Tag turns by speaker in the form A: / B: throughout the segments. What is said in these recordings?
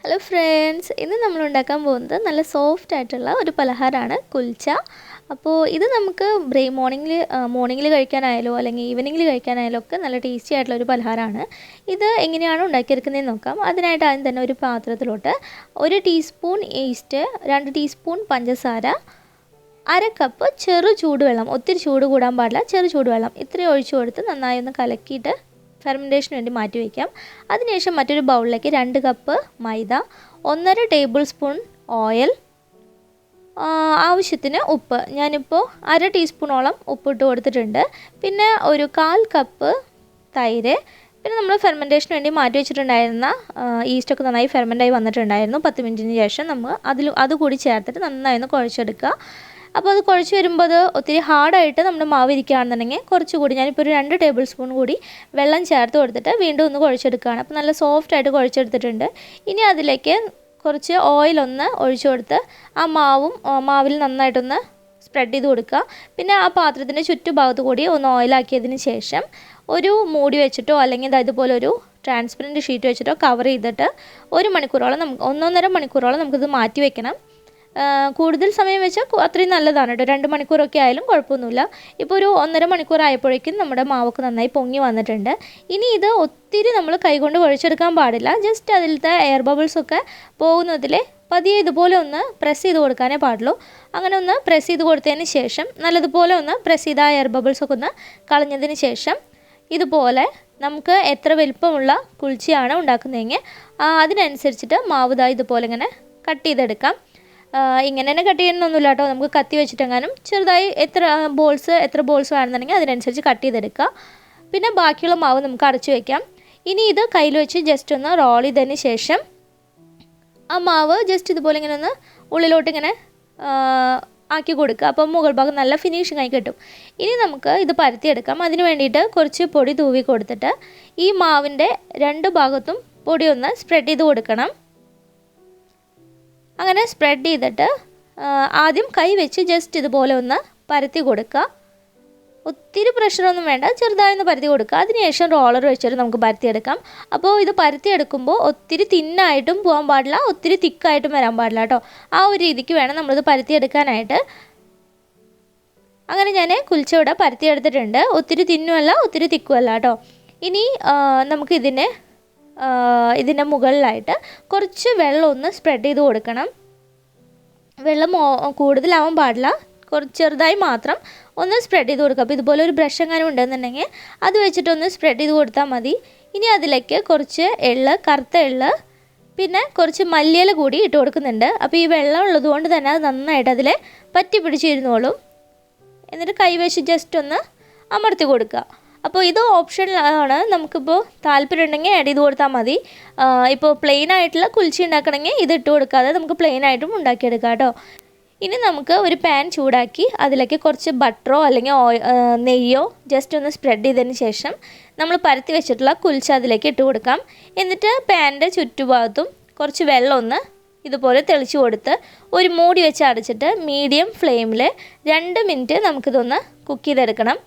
A: Hello friends, ഇന്ന് നമ്മൾ ഉണ്ടാക്കാൻ പോകുന്നത് നല്ല സോഫ്റ്റ് ആയിട്ടുള്ള ഒരു പലഹാരമാണ് കുൽച്ച. അപ്പോൾ ഇത് നമുക്ക് മോർണിംഗിൽ കഴിക്കാനായാലോ അല്ലെങ്കിൽ ഈവനിങ്ങിൽ കഴിക്കാനായാലോ ഒക്കെ നല്ല ടേസ്റ്റി ആയിട്ടുള്ള ഒരു പലഹാരമാണ്. ഇത് എങ്ങനെയാണ് ഉണ്ടാക്കിയെടുക്കുന്നതെന്ന് നോക്കാം. അതിനായിട്ട് ആദ്യം തന്നെ ഒരു പാത്രത്തിലോട്ട് 1 ടീസ്പൂൺ ഈസ്റ്റ്, 2 ടീസ്പൂൺ പഞ്ചസാര, 1/2 കപ്പ് ചെറു ചൂടുവെള്ളം, ഒത്തിരി ചൂട് കൂടാൻ പാടില്ല, ചെറു ചൂടുവെള്ളം ഇത്രയും ഒഴിച്ചു കൊടുത്ത് നന്നായി ഒന്ന് കലക്കിയിട്ട് ഫെർമെൻറ്റേഷന് വേണ്ടി മാറ്റി വയ്ക്കാം. അതിനുശേഷം മറ്റൊരു ബൗളിലേക്ക് 2 കപ്പ് മൈദ, 1.5 ടേബിൾ സ്പൂൺ ഓയിൽ, ആവശ്യത്തിന് ഉപ്പ്. ഞാനിപ്പോൾ 1/2 ടീസ്പൂണോളം ഉപ്പിട്ട് കൊടുത്തിട്ടുണ്ട്. പിന്നെ ഒരു 1/4 കപ്പ് തൈര്. പിന്നെ നമ്മൾ ഫെർമെൻറ്റേഷന് വേണ്ടി മാറ്റി വെച്ചിട്ടുണ്ടായിരുന്ന ഈസ്റ്റൊക്കെ നന്നായി ഫെർമെൻ്റായി വന്നിട്ടുണ്ടായിരുന്നു. 10 മിനിറ്റിന് ശേഷം നമ്മൾ അതുകൂടി ചേർത്തിട്ട് നന്നായി ഒന്ന് കുഴച്ചെടുക്കുക. അപ്പോൾ അത് കുഴച്ച് വരുമ്പോൾ അത് ഒത്തിരി ഹാർഡായിട്ട് നമ്മുടെ മാവ് ഇരിക്കുകയാണെന്നുണ്ടെങ്കിൽ കുറച്ചുകൂടി ഞാനിപ്പോൾ ഒരു 2 ടേബിൾ സ്പൂൺ കൂടി വെള്ളം ചേർത്ത് കൊടുത്തിട്ട് വീണ്ടും ഒന്ന് കുഴച്ചെടുക്കുകയാണ്. അപ്പോൾ നല്ല സോഫ്റ്റായിട്ട് കുഴച്ചെടുത്തിട്ടുണ്ട്. ഇനി അതിലേക്ക് കുറച്ച് ഓയിലൊന്ന് ഒഴിച്ചു കൊടുത്ത് ആ മാവിൽ നന്നായിട്ടൊന്ന് സ്പ്രെഡ് ചെയ്ത് കൊടുക്കുക. പിന്നെ ആ പാത്രത്തിൻ്റെ ചുറ്റുഭാഗത്ത് കൂടി ഒന്ന് ഓയിലാക്കിയതിന് ശേഷം ഒരു മൂടി വെച്ചിട്ടോ അല്ലെങ്കിൽ ഇതുപോലെ ഒരു ട്രാൻസ്പെറൻറ്റ് ഷീറ്റ് വെച്ചിട്ടോ കവർ ചെയ്തിട്ട് 1 മണിക്കൂറോളം 1.5 മണിക്കൂറോളം നമുക്കിത് മാറ്റി വെക്കണം. കൂടുതൽ സമയം വെച്ചാൽ അത്രയും നല്ലതാണ് കേട്ടോ. 2 മണിക്കൂറൊക്കെ ആയാലും കുഴപ്പമൊന്നുമില്ല. ഇപ്പോൾ ഒരു 1.5 മണിക്കൂർ ആയപ്പോഴേക്കും നമ്മുടെ മാവൊക്കെ നന്നായി പൊങ്ങി വന്നിട്ടുണ്ട്. ഇനി ഇത് ഒത്തിരി നമ്മൾ കൈകൊണ്ട് കുഴച്ചെടുക്കാൻ പാടില്ല. ജസ്റ്റ് അതിലത്തെ എയർ ബബിൾസൊക്കെ പോകുന്നതിൽ പതിയെ ഇതുപോലെ ഒന്ന് പ്രസ് ചെയ്ത് കൊടുക്കാനേ പാടുള്ളൂ. അങ്ങനെ ഒന്ന് പ്രസ് ചെയ്ത് കൊടുത്തതിന് ശേഷം നല്ലതുപോലെ ഒന്ന് പ്രസ് ചെയ്ത എയർ ബബിൾസൊക്കെ ഒന്ന് കളഞ്ഞതിന് ശേഷം ഇതുപോലെ നമുക്ക് എത്ര വലിപ്പമുള്ള കുൽച്ചയാണ് ഉണ്ടാക്കുന്നതെങ്കിൽ അതിനനുസരിച്ചിട്ട് മാവ് ഇതുപോലെ ഇങ്ങനെ കട്ട് ചെയ്തെടുക്കാം. ഇങ്ങനെ തന്നെ കട്ട് ചെയ്യണമെന്നൊന്നുമില്ല കേട്ടോ. നമുക്ക് കത്തി വെച്ചിട്ടെങ്ങാനും ചെറുതായി എത്ര ബോൾസ് വേണമെന്നുണ്ടെങ്കിൽ അതിനനുസരിച്ച് കട്ട് ചെയ്തെടുക്കുക. പിന്നെ ബാക്കിയുള്ള മാവ് നമുക്ക് അടച്ചു വയ്ക്കാം. ഇനി ഇത് കയ്യിൽ വെച്ച് ജസ്റ്റ് ഒന്ന് റോൾ ചെയ്തതിന് ശേഷം ആ മാവ് ജസ്റ്റ് ഇതുപോലെ ഇങ്ങനെ ഒന്ന് ഉള്ളിലോട്ട് ഇങ്ങനെ ആക്കി കൊടുക്കുക. അപ്പം മുകൾ ഭാഗം നല്ല ഫിനിഷിംഗ് ആയി കിട്ടും. ഇനി നമുക്ക് ഇത് പരത്തിയെടുക്കാം. അതിന് വേണ്ടിയിട്ട് കുറച്ച് പൊടി തൂവി കൊടുത്തിട്ട് ഈ മാവിൻ്റെ 2 ഭാഗത്തും പൊടി ഒന്ന് സ്പ്രെഡ് ചെയ്ത് കൊടുക്കണം. അങ്ങനെ സ്പ്രെഡ് ചെയ്തിട്ട് ആദ്യം കൈ വെച്ച് ജസ്റ്റ് ഇതുപോലെ ഒന്ന് പരത്തി കൊടുക്കുക. ഒത്തിരി പ്രഷറൊന്നും വേണ്ട, ചെറുതായി ഒന്ന് പരത്തി കൊടുക്കുക. അതിനുശേഷം റോളർ വെച്ചിട്ട് നമുക്ക് പരത്തിയെടുക്കാം. അപ്പോൾ ഇത് പരത്തിയെടുക്കുമ്പോൾ ഒത്തിരി തിന്നായിട്ടും പോകാൻ പാടില്ല, ഒത്തിരി തിക്കായിട്ടും വരാൻ പാടില്ല കേട്ടോ. ആ ഒരു രീതിക്ക് വേണം നമ്മളിത് പരത്തിയെടുക്കാനായിട്ട്. അങ്ങനെ ഞാൻ കുൽച്ച ഇവിടെ പരത്തിയെടുത്തിട്ടുണ്ട്. ഒത്തിരി തിന്നുമല്ല, ഒത്തിരി തിക്കുമല്ല കേട്ടോ. ഇനി നമുക്ക് ഇതിൻ്റെ മുകളിലായിട്ട് കുറച്ച് വെള്ളം ഒന്ന് സ്പ്രെഡ് ചെയ്ത് കൊടുക്കണം. വെള്ളം കൂടുതലാവാൻ പാടില്ല, കുറച്ച് ചെറുതായി മാത്രം ഒന്ന് സ്പ്രെഡ് ചെയ്ത് കൊടുക്കുക. അപ്പോൾ ഇതുപോലെ ഒരു ബ്രഷ് എങ്ങാനും ഉണ്ടെന്നുണ്ടെങ്കിൽ അത് വെച്ചിട്ടൊന്ന് സ്പ്രെഡ് ചെയ്ത് കൊടുത്താൽ മതി. ഇനി അതിലേക്ക് കുറച്ച് കറുത്ത എള്ള്, പിന്നെ കുറച്ച് മല്ലിയില കൂടി ഇട്ട് കൊടുക്കുന്നുണ്ട്. അപ്പോൾ ഈ വെള്ളം ഉള്ളതുകൊണ്ട് തന്നെ അത് നന്നായിട്ട് അതിൽ പറ്റി പിടിച്ചിരുന്നോളും. എന്നിട്ട് കൈവച്ച് ജസ്റ്റ് ഒന്ന് അമർത്തി കൊടുക്കുക. അപ്പോൾ ഇത് ഓപ്ഷനിലാണ്, നമുക്കിപ്പോൾ താല്പര്യം ഉണ്ടെങ്കിൽ ആഡ് ചെയ്ത് കൊടുത്താൽ മതി. ഇപ്പോൾ പ്ലെയിൻ ആയിട്ടുള്ള കുൽച്ച ഉണ്ടാക്കണമെങ്കിൽ ഇത് ഇട്ട് കൊടുക്കാതെ നമുക്ക് പ്ലെയിൻ ആയിട്ടും ഉണ്ടാക്കിയെടുക്കാം കേട്ടോ. ഇനി നമുക്ക് ഒരു പാൻ ചൂടാക്കി അതിലേക്ക് കുറച്ച് ബട്ടറോ അല്ലെങ്കിൽ നെയ്യോ ജസ്റ്റ് ഒന്ന് സ്പ്രെഡ് ചെയ്തതിന് ശേഷം നമ്മൾ പരത്തി വെച്ചിട്ടുള്ള കുൽച്ച അതിലേക്ക് ഇട്ട് കൊടുക്കാം. എന്നിട്ട് പാനിൻ്റെ ചുറ്റുഭാഗത്തും കുറച്ച് വെള്ളം ഒന്ന് ഇതുപോലെ തെളിച്ച് കൊടുത്ത് ഒരു മൂടി വെച്ച് അടച്ചിട്ട് മീഡിയം ഫ്ലെയിമിൽ 2 മിനിറ്റ് നമുക്കിതൊന്ന് കുക്ക് ചെയ്തെടുക്കണം.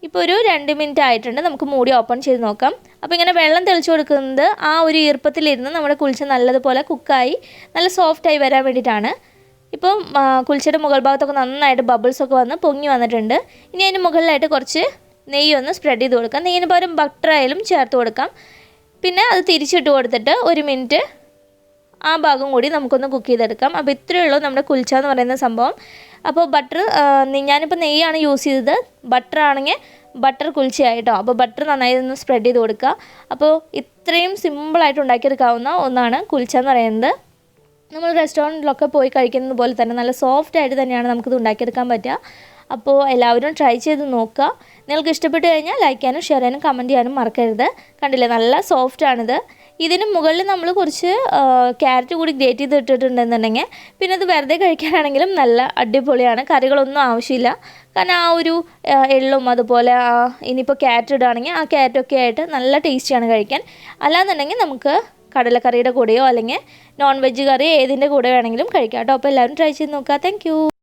A: ഇപ്പോൾ ഒരു 2 മിനിറ്റ് ആയിട്ടുണ്ട്. നമുക്ക് മൂടി ഓപ്പൺ ചെയ്ത് നോക്കാം. അപ്പോൾ ഇങ്ങനെ വെള്ളം തെളിച്ച് കൊടുക്കുന്നത് ആ ഒരു ഈർപ്പത്തിലിരുന്ന് നമ്മുടെ കുൽച്ച നല്ലതുപോലെ കുക്കായി നല്ല സോഫ്റ്റായി വരാൻ വേണ്ടിയിട്ടാണ്. ഇപ്പം കുൽച്ചയുടെ മുകൾ ഭാഗത്തൊക്കെ നന്നായിട്ട് ബബിൾസൊക്കെ വന്ന് പൊങ്ങി വന്നിട്ടുണ്ട്. ഇനി അതിന് മുകളിലായിട്ട് കുറച്ച് നെയ്യൊന്ന് സ്പ്രെഡ് ചെയ്ത് കൊടുക്കാം. നെയ്യിന് പകരം ബട്ടർ ആയാലും ചേർത്ത് കൊടുക്കാം. പിന്നെ അത് തിരിച്ചിട്ട് കൊടുത്തിട്ട് 1 മിനിറ്റ് ആ ഭാഗം കൂടി നമുക്കൊന്ന് കുക്ക് ചെയ്തെടുക്കാം. അപ്പോൾ ഇത്രയേ ഉള്ളൂ നമ്മുടെ കുൽച്ച എന്ന് പറയുന്ന സംഭവം. അപ്പോൾ ഞാനിപ്പോൾ നെയ്യാണ് യൂസ് ചെയ്തത്. ബട്ടർ ആണെങ്കിൽ ബട്ടർ കുൽച്ചയായിട്ടോ. അപ്പോൾ ബട്ടർ നന്നായി ഒന്ന് സ്പ്രെഡ് ചെയ്ത് കൊടുക്കുക. അപ്പോൾ ഇത്രയും സിമ്പിളായിട്ട് ഉണ്ടാക്കിയെടുക്കാവുന്ന ഒന്നാണ് കുൽച്ച എന്ന് പറയുന്നത്. നമ്മൾ റെസ്റ്റോറൻറ്റിലൊക്കെ പോയി കഴിക്കുന്നത് പോലെ തന്നെ നല്ല സോഫ്റ്റായിട്ട് തന്നെയാണ് നമുക്കിത് ഉണ്ടാക്കിയെടുക്കാൻ പറ്റുക. അപ്പോൾ എല്ലാവരും ട്രൈ ചെയ്ത് നോക്കുക. നിങ്ങൾക്ക് ഇഷ്ടപ്പെട്ട് കഴിഞ്ഞാൽ ലൈക്ക് ചെയ്യാനും ഷെയർ ചെയ്യാനും കമൻറ്റ് ചെയ്യാനും മറക്കരുത്. കണ്ടില്ലേ, നല്ല സോഫ്റ്റാണിത്. ഇതിന് മുകളിൽ നമ്മൾ കുറച്ച് ക്യാരറ്റ് കൂടി ഗ്രേറ്റ് ചെയ്ത് ഇട്ടിട്ടുണ്ടെന്നുണ്ടെങ്കിൽ പിന്നെ അത് വെറുതെ കഴിക്കാനാണെങ്കിലും നല്ല അടിപൊളിയാണ്. കറികളൊന്നും ആവശ്യമില്ല. കാരണം ആ ഒരു എള്ളും അതുപോലെ ഇനിയിപ്പോൾ ക്യാരറ്റ് ഇടുകയാണെങ്കിൽ ആ ക്യാരറ്റൊക്കെ ആയിട്ട് നല്ല ടേസ്റ്റിയാണ് കഴിക്കാൻ. അല്ലാന്നുണ്ടെങ്കിൽ നമുക്ക് കടലക്കറിയുടെ കൂടെയോ അല്ലെങ്കിൽ നോൺ വെജ് കറി ഏതിൻ്റെ കൂടെ വേണമെങ്കിലും കഴിക്കാം കേട്ടോ. അപ്പോൾ എല്ലാവരും ട്രൈ ചെയ്ത് നോക്കുക. താങ്ക്